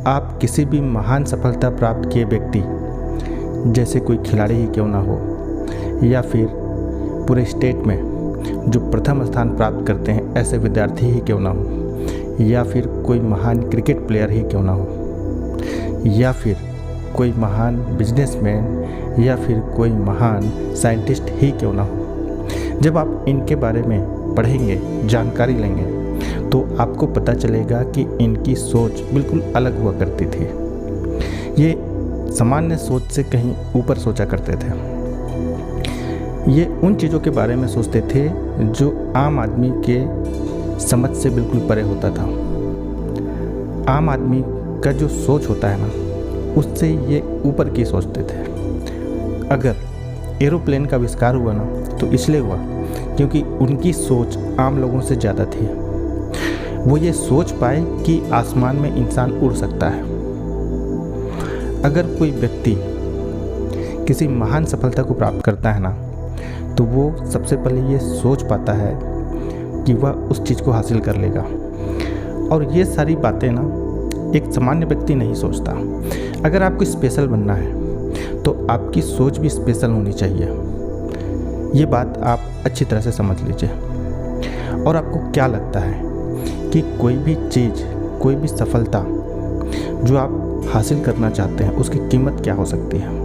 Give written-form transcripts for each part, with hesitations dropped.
आप किसी भी महान सफलता प्राप्त किए व्यक्ति, जैसे कोई खिलाड़ी ही क्यों ना हो, या फिर पूरे स्टेट में जो प्रथम स्थान प्राप्त करते हैं ऐसे विद्यार्थी ही क्यों ना हो, या फिर कोई महान क्रिकेट प्लेयर ही क्यों ना हो, या फिर कोई महान बिजनेसमैन, या फिर कोई महान साइंटिस्ट ही क्यों ना हो, जब आप इनके बारे में पढ़ेंगे, जानकारी लेंगे, तो आपको पता चलेगा कि इनकी सोच बिल्कुल अलग हुआ करती थी। ये सामान्य सोच से कहीं ऊपर सोचा करते थे। ये उन चीज़ों के बारे में सोचते थे जो आम आदमी के समझ से बिल्कुल परे होता था। आम आदमी का जो सोच होता है ना, उससे ये ऊपर की सोचते थे। अगर एरोप्लेन का आविष्कार हुआ ना, तो इसलिए हुआ क्योंकि उनकी सोच आम लोगों से ज़्यादा थी। वो ये सोच पाए कि आसमान में इंसान उड़ सकता है। अगर कोई व्यक्ति किसी महान सफलता को प्राप्त करता है ना, तो वो सबसे पहले ये सोच पाता है कि वह उस चीज़ को हासिल कर लेगा। और ये सारी बातें ना एक सामान्य व्यक्ति नहीं सोचता। अगर आपको स्पेशल बनना है तो आपकी सोच भी स्पेशल होनी चाहिए। ये बात आप अच्छी तरह से समझ लीजिए। और आपको क्या लगता है कि कोई भी चीज़, कोई भी सफलता जो आप हासिल करना चाहते हैं, उसकी कीमत क्या हो सकती है?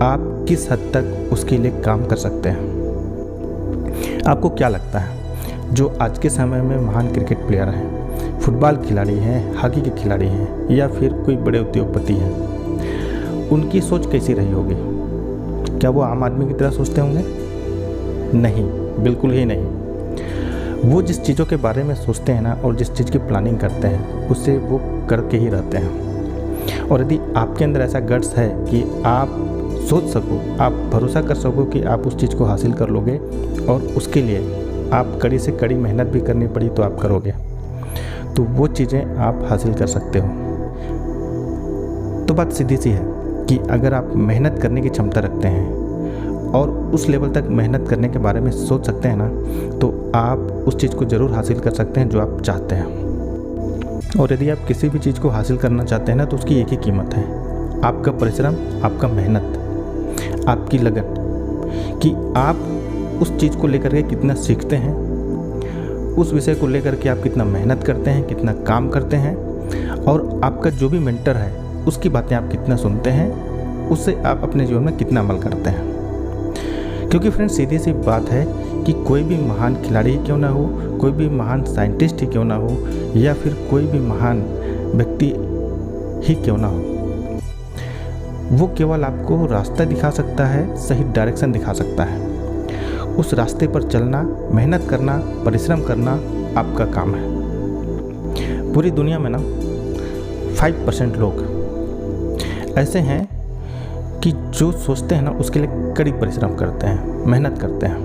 आप किस हद तक उसके लिए काम कर सकते हैं? आपको क्या लगता है जो आज के समय में महान क्रिकेट प्लेयर हैं, फुटबॉल खिलाड़ी हैं, हॉकी के खिलाड़ी हैं, या फिर कोई बड़े उद्योगपति हैं, उनकी सोच कैसी रही होगी? क्या वो आम आदमी की तरह सोचते होंगे? नहीं, बिल्कुल ही नहीं। वो जिस चीज़ों के बारे में सोचते हैं ना, और जिस चीज़ की प्लानिंग करते हैं, उससे वो करके ही रहते हैं। और यदि आपके अंदर ऐसा गट्स है कि आप सोच सको, आप भरोसा कर सको कि आप उस चीज़ को हासिल कर लोगे, और उसके लिए आप कड़ी से कड़ी मेहनत भी करनी पड़ी तो आप करोगे, तो वो चीज़ें आप हासिल कर सकते हो। तो बात सीधी सी है कि अगर आप मेहनत करने की क्षमता रखते हैं और उस लेवल तक मेहनत करने के बारे में सोच सकते हैं ना, तो आप उस चीज़ को ज़रूर हासिल कर सकते हैं जो आप चाहते हैं। और यदि आप किसी भी चीज़ को हासिल करना चाहते हैं ना, तो उसकी एक ही कीमत है, आपका परिश्रम, आपका मेहनत, आपकी लगन, कि आप उस चीज़ को लेकर के कितना सीखते हैं, उस विषय को लेकर के आप कितना मेहनत करते हैं, कितना काम करते हैं, और आपका जो भी मेंटर है उसकी बातें आप कितना सुनते हैं, उससे आप अपने जीवन में कितना अमल करते हैं। क्योंकि फ्रेंड्स, सीधी सी बात है कि कोई भी महान खिलाड़ी ही क्यों ना हो, कोई भी महान साइंटिस्ट ही क्यों ना हो, या फिर कोई भी महान व्यक्ति ही क्यों ना हो, वो केवल आपको रास्ता दिखा सकता है, सही डायरेक्शन दिखा सकता है। उस रास्ते पर चलना, मेहनत करना, परिश्रम करना आपका काम है। पूरी दुनिया में ना 5% लोग ऐसे हैं कि जो सोचते हैं ना, उसके लिए कड़ी परिश्रम करते हैं, मेहनत करते हैं,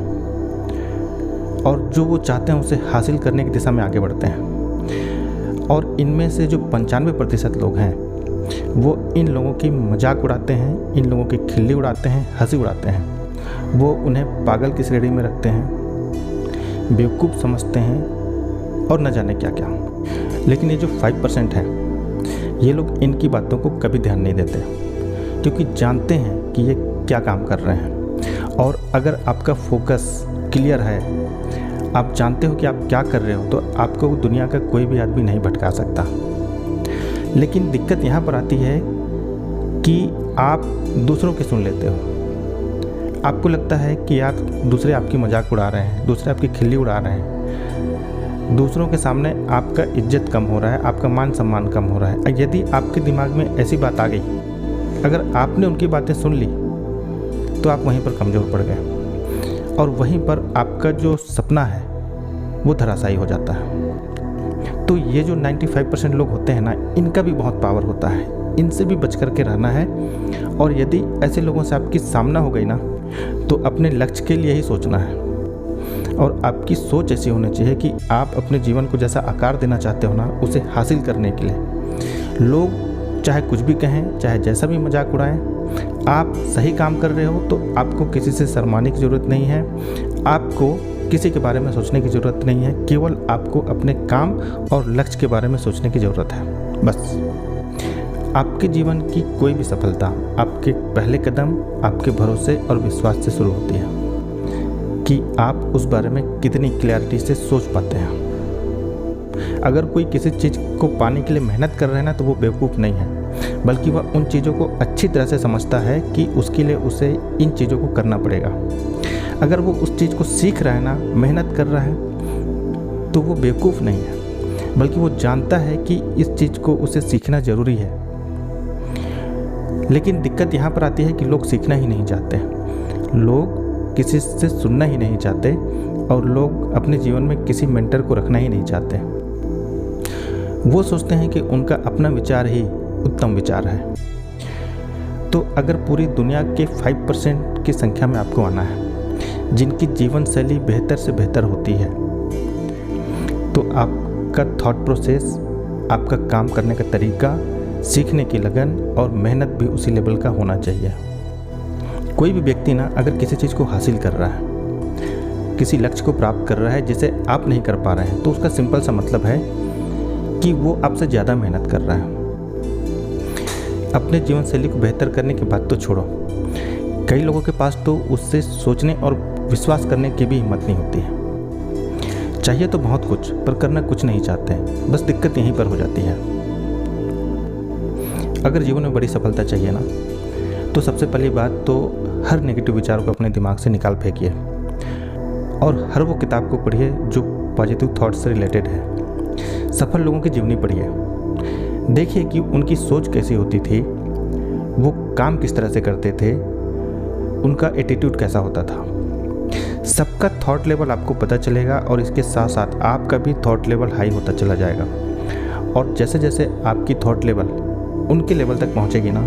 और जो वो चाहते हैं उसे हासिल करने की दिशा में आगे बढ़ते हैं। और इनमें से जो 95% लोग हैं, वो इन लोगों की मजाक उड़ाते हैं, इन लोगों की खिल्ली उड़ाते हैं, हंसी उड़ाते हैं। वो उन्हें पागल की श्रेणी में रखते हैं, बेवकूफ़ समझते हैं, और न जाने क्या क्या। लेकिन ये जो 5% है, ये लोग इनकी बातों को कभी ध्यान नहीं देते, क्योंकि जानते हैं कि ये क्या काम कर रहे हैं। और अगर आपका फोकस क्लियर है, आप जानते हो कि आप क्या कर रहे हो, तो आपको दुनिया का कोई भी आदमी नहीं भटका सकता। लेकिन दिक्कत यहाँ पर आती है कि आप दूसरों की सुन लेते हो। आपको लगता है कि यार दूसरे आपकी मजाक उड़ा रहे हैं, दूसरे आपकी खिल्ली उड़ा रहे हैं, दूसरों के सामने आपका इज्जत कम हो रहा है, आपका मान सम्मान कम हो रहा है। यदि आपके दिमाग में ऐसी बात आ गई, अगर आपने उनकी बातें सुन ली, तो आप वहीं पर कमज़ोर पड़ गए, और वहीं पर आपका जो सपना है वो धराशायी हो जाता है। तो ये जो 95% लोग होते हैं ना, इनका भी बहुत पावर होता है, इनसे भी बच करके रहना है। और यदि ऐसे लोगों से आपकी सामना हो गई ना, तो अपने लक्ष्य के लिए ही सोचना है, और आपकी सोच ऐसी होनी चाहिए कि आप अपने जीवन को जैसा आकार देना चाहते हो ना, उसे हासिल करने के लिए लोग चाहे कुछ भी कहें, चाहे जैसा भी मजाक उड़ाएं, आप सही काम कर रहे हो तो आपको किसी से शर्माने की ज़रूरत नहीं है, आपको किसी के बारे में सोचने की ज़रूरत नहीं है। केवल आपको अपने काम और लक्ष्य के बारे में सोचने की ज़रूरत है। बस आपके जीवन की कोई भी सफलता आपके पहले कदम आपके भरोसे और विश्वास से शुरू होती है कि आप उस बारे में कितनी क्लैरिटी से सोच पाते हैं। अगर कोई किसी चीज़ को पाने के लिए मेहनत कर रहा है ना, तो वो बेवकूफ़ नहीं है, बल्कि वह उन चीज़ों को अच्छी तरह से समझता है कि उसके लिए उसे इन चीज़ों को करना पड़ेगा। अगर वो उस चीज़ को सीख रहा है ना, मेहनत कर रहा है, तो वो बेवकूफ़ नहीं है, बल्कि वो जानता है कि इस चीज़ को उसे सीखना ज़रूरी है। लेकिन दिक्कत यहाँ पर आती है कि लोग सीखना ही नहीं चाहते, लोग किसी से सुनना ही नहीं चाहते और लोग अपने जीवन में किसी मेंटर को रखना ही नहीं चाहते। वो सोचते हैं कि उनका अपना विचार ही उत्तम विचार है। तो अगर पूरी दुनिया के 5% की संख्या में आपको आना है जिनकी जीवन शैली बेहतर से बेहतर होती है, तो आपका थॉट प्रोसेस, आपका काम करने का तरीका, सीखने की लगन और मेहनत भी उसी लेवल का होना चाहिए। कोई भी व्यक्ति ना अगर किसी चीज़ को हासिल कर रहा है, किसी लक्ष्य को प्राप्त कर रहा है जिसे आप नहीं कर पा रहे हैं, तो उसका सिंपल सा मतलब है कि वो आपसे ज़्यादा मेहनत कर रहा है। अपने जीवन शैली को बेहतर करने की बात तो छोड़ो, कई लोगों के पास तो उससे सोचने और विश्वास करने की भी हिम्मत नहीं होती है। चाहिए तो बहुत कुछ, पर करना कुछ नहीं चाहते हैं। बस दिक्कत यहीं पर हो जाती है। अगर जीवन में बड़ी सफलता चाहिए ना, तो सबसे पहली बात तो हर नेगेटिव विचार को अपने दिमाग से निकाल फेंकिए और हर वो किताब को पढ़िए जो पॉजिटिव थॉट से रिलेटेड है। सफल लोगों की जीवनी पढ़िए, देखिए कि उनकी सोच कैसी होती थी, वो काम किस तरह से करते थे, उनका एटीट्यूड कैसा होता था। सबका थॉट लेवल आपको पता चलेगा और इसके साथ साथ आपका भी थॉट लेवल हाई होता चला जाएगा। और जैसे जैसे आपकी थॉट लेवल उनके लेवल तक पहुंचेगी ना,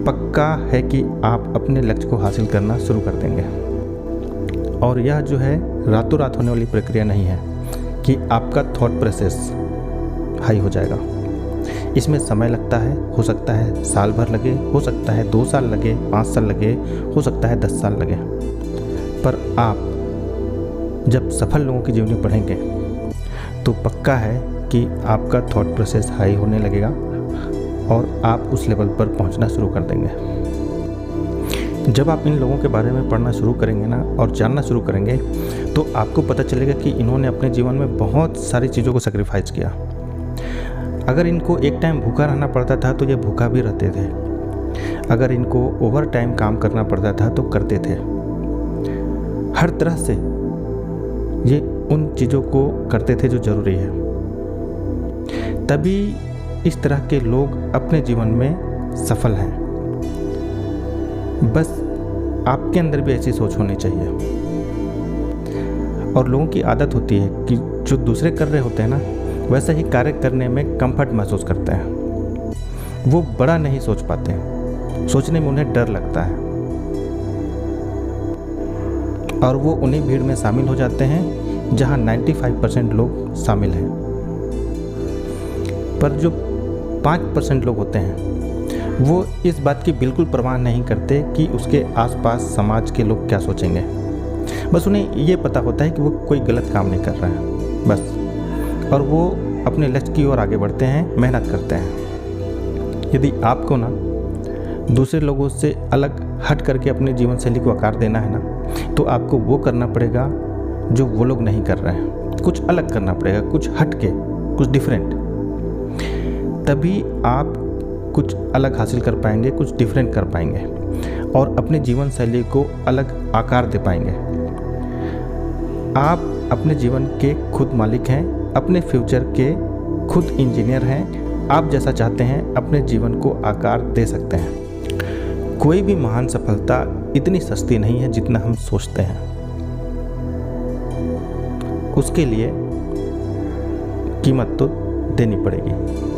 पक्का है कि आप अपने लक्ष्य को हासिल करना शुरू कर देंगे। और यह जो है रातों रात होने वाली प्रक्रिया नहीं है कि आपका थॉट प्रोसेस हाई हो जाएगा। इसमें समय लगता है, हो सकता है साल भर लगे, हो सकता है 2 साल लगे, 5 साल लगे, हो सकता है 10 साल लगे। पर आप जब सफल लोगों की जीवनी पढ़ेंगे तो पक्का है कि आपका थॉट प्रोसेस हाई होने लगेगा और आप उस लेवल पर पहुंचना शुरू कर देंगे। जब आप इन लोगों के बारे में पढ़ना शुरू करेंगे ना और जानना शुरू करेंगे, तो आपको पता चलेगा कि इन्होंने अपने जीवन में बहुत सारी चीज़ों को सेक्रीफाइस किया। अगर इनको एक टाइम भूखा रहना पड़ता था तो ये भूखा भी रहते थे। अगर इनको ओवर टाइम काम करना पड़ता था तो करते थे। हर तरह से ये उन चीज़ों को करते थे जो ज़रूरी है। तभी इस तरह के लोग अपने जीवन में सफल हैं। बस आपके अंदर भी ऐसी सोच होनी चाहिए। और लोगों की आदत होती है कि जो दूसरे कर रहे होते हैं ना, वैसा ही कार्य करने में कंफर्ट महसूस करते हैं। वो बड़ा नहीं सोच पाते, सोचने में उन्हें डर लगता है और वो उन्हीं भीड़ में शामिल हो जाते हैं जहां 95% लोग शामिल हैं। पर जो 5% लोग होते हैं वो इस बात की बिल्कुल परवाह नहीं करते कि उसके आसपास समाज के लोग क्या सोचेंगे। बस उन्हें ये पता होता है कि वो कोई गलत काम नहीं कर रहा है बस, और वो अपने लक्ष्य की ओर आगे बढ़ते हैं, मेहनत करते हैं। यदि आपको ना दूसरे लोगों से अलग हट करके अपनी जीवन शैली को आकार देना है ना, तो आपको वो करना पड़ेगा जो वो लोग नहीं कर रहे हैं। कुछ अलग करना पड़ेगा, कुछ हट के, कुछ डिफरेंट। तभी आप कुछ अलग हासिल कर पाएंगे, कुछ डिफरेंट कर पाएंगे और अपने जीवन शैली को अलग आकार दे पाएंगे। आप अपने जीवन के खुद मालिक हैं, अपने फ्यूचर के खुद इंजीनियर हैं। आप जैसा चाहते हैं अपने जीवन को आकार दे सकते हैं। कोई भी महान सफलता इतनी सस्ती नहीं है जितना हम सोचते हैं। उसके लिए कीमत तो देनी पड़ेगी।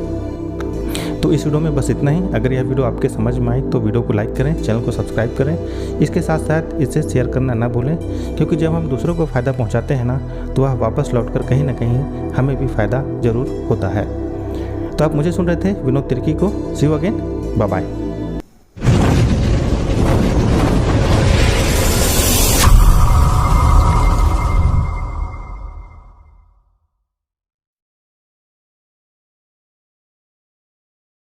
तो इस वीडियो में बस इतना ही। अगर यह वीडियो आपके समझ में आई तो वीडियो को लाइक करें, चैनल को सब्सक्राइब करें। इसके साथ साथ इसे शेयर करना ना भूलें, क्योंकि जब हम दूसरों को फ़ायदा पहुंचाते हैं ना, तो वह वापस लौटकर कहीं ना कहीं हमें भी फ़ायदा ज़रूर होता है। तो आप मुझे सुन रहे थे विनोद तिर्की को। सी यू अगेन, बाय बाय।